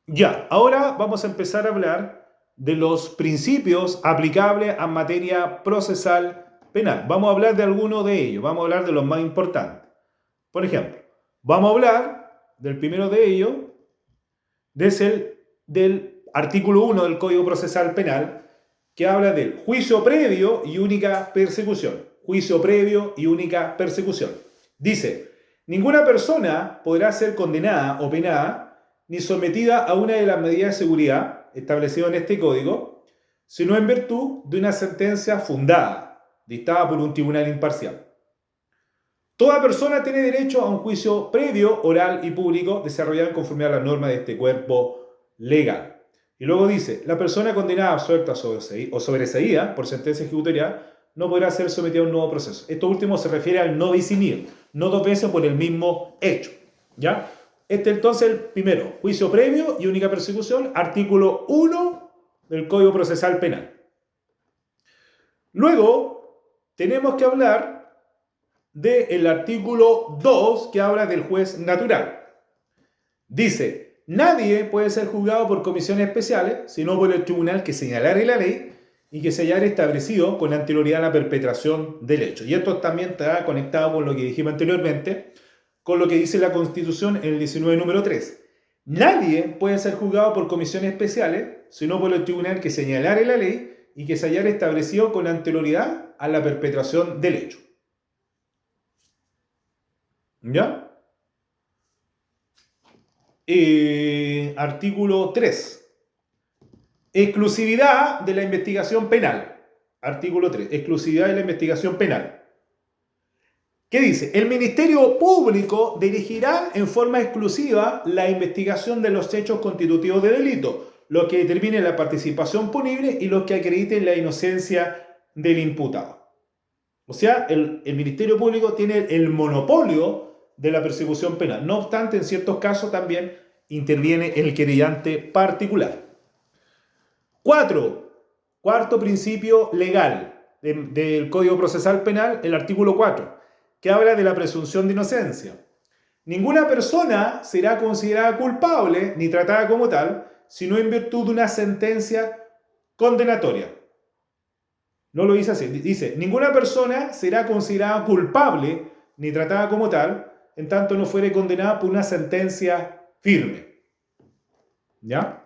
Ya, ahora vamos a empezar a hablar de los principios aplicables a materia procesal penal. Vamos a hablar de algunos de ellos, vamos a hablar de los más importantes. Por ejemplo, vamos a hablar del primero de ellos, del artículo 1 del Código Procesal Penal, que habla del juicio previo y única persecución. Juicio previo y única persecución. Dice, ninguna persona podrá ser condenada o penada ni sometida a una de las medidas de seguridad establecidas en este código, sino en virtud de una sentencia fundada, dictada por un tribunal imparcial. Toda persona tiene derecho a un juicio previo, oral y público desarrollado en conformidad a las normas de este cuerpo legal. Y luego dice, la persona condenada, absuelta o sobreseída por sentencia ejecutorial no podrá ser sometida a un nuevo proceso. Esto último se refiere al no bis in idem, no dos veces por el mismo hecho. ¿Ya? Este entonces el primero, juicio previo y única persecución, artículo 1 del Código Procesal Penal. Luego tenemos que hablar del artículo 2 que habla del juez natural. Dice, nadie puede ser juzgado por comisiones especiales, sino por el tribunal que señalare la ley y que se haya establecido con anterioridad a la perpetración del hecho. Y esto también está conectado con lo que dijimos anteriormente, con lo que dice la Constitución en el 19 número 3. Nadie puede ser juzgado por comisiones especiales, sino por el tribunal que señalare la ley y que se haya establecido con anterioridad a la perpetración del hecho. ¿Ya? Artículo 3. Exclusividad de la investigación penal. Artículo 3. Exclusividad de la investigación penal. ¿Qué dice? El Ministerio Público dirigirá en forma exclusiva la investigación de los hechos constitutivos de delito, los que determinen la participación punible y los que acrediten la inocencia del imputado. O sea, el Ministerio Público tiene el monopolio de la persecución penal. No obstante, en ciertos casos también interviene el querellante particular. 4. Cuarto principio legal del Código Procesal Penal, el artículo 4, que habla de la presunción de inocencia. Ninguna persona será considerada culpable ni tratada como tal, sino en virtud de una sentencia condenatoria. No lo dice así, dice, ninguna persona será considerada culpable ni tratada como tal, en tanto no fuere condenada por una sentencia firme. ¿Ya?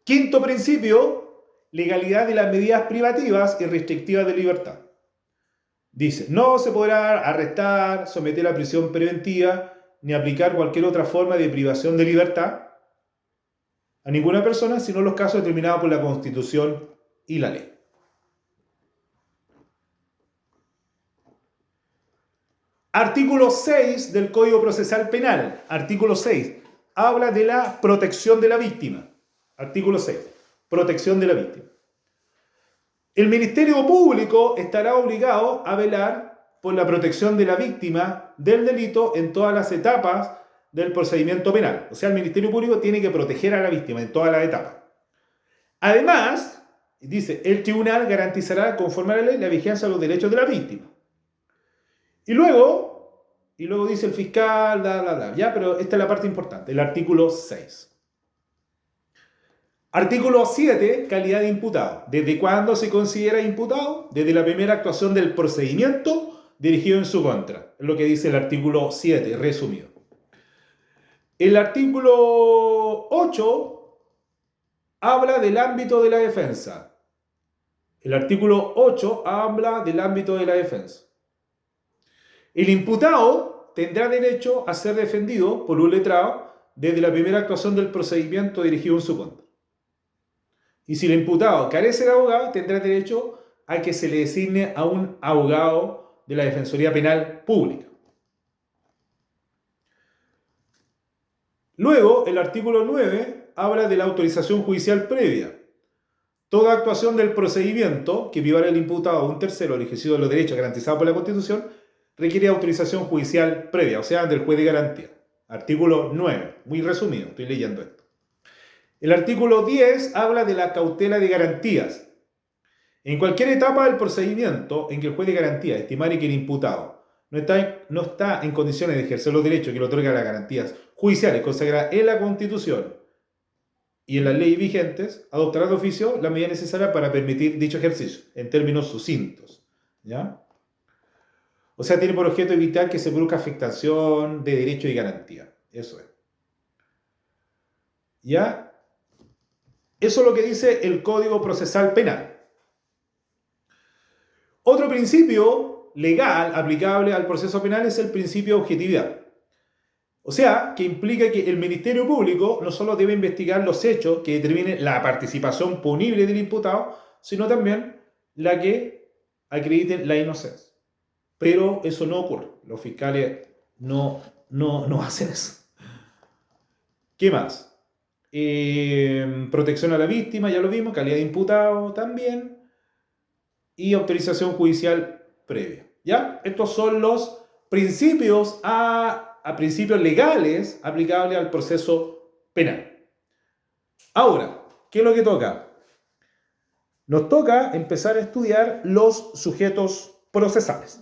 Quinto principio, legalidad de las medidas privativas y restrictivas de libertad. Dice, no se podrá arrestar, someter a prisión preventiva, ni aplicar cualquier otra forma de privación de libertad a ninguna persona, sino los casos determinados por la Constitución y la ley. Artículo 6 del Código Procesal Penal. Artículo 6. Habla de la protección de la víctima. Artículo 6. Protección de la víctima. El Ministerio Público estará obligado a velar por la protección de la víctima del delito en todas las etapas del procedimiento penal. O sea, el Ministerio Público tiene que proteger a la víctima en todas las etapas. Además, dice, el tribunal garantizará, conforme a la ley, la vigencia de los derechos de la víctima. Y luego dice el fiscal, ya, pero esta es la parte importante, el artículo 6. Artículo 7, calidad de imputado. ¿Desde cuándo se considera imputado? Desde la primera actuación del procedimiento dirigido en su contra. Es lo que dice el artículo 7, resumido. El artículo 8 habla del ámbito de la defensa. El artículo 8 habla del ámbito de la defensa. El imputado tendrá derecho a ser defendido por un letrado desde la primera actuación del procedimiento dirigido en su contra. Y si el imputado carece de abogado, tendrá derecho a que se le designe a un abogado de la Defensoría Penal Pública. Luego, el artículo 9 habla de la autorización judicial previa. Toda actuación del procedimiento que privara al imputado a un tercero al ejercicio de los derechos garantizados por la Constitución requiere autorización judicial previa, o sea, del juez de garantía. Artículo 9, muy resumido, estoy leyendo esto. El artículo 10 habla de la cautela de garantías. En cualquier etapa del procedimiento en que el juez de garantía estimare que el imputado no está en condiciones de ejercer los derechos que le otorgan las garantías judiciales consagradas en la Constitución y en las leyes vigentes, adoptará de oficio la medida necesaria para permitir dicho ejercicio, en términos sucintos. ¿Ya? O sea, tiene por objeto evitar que se produzca afectación de derechos y garantía. Eso es. ¿Ya? Eso es lo que dice el Código Procesal Penal. Otro principio legal aplicable al proceso penal es el principio de objetividad. O sea, que implica que el Ministerio Público no solo debe investigar los hechos que determinen la participación punible del imputado, sino también la que acrediten la inocencia. Pero eso no ocurre. Los fiscales no hacen eso. ¿Qué más? Protección a la víctima, ya lo vimos, calidad de imputado también, y autorización judicial previa. ¿Ya? Estos son los principios a principios legales aplicables al proceso penal. Ahora, ¿qué es lo que toca? Nos toca empezar a estudiar los sujetos procesales.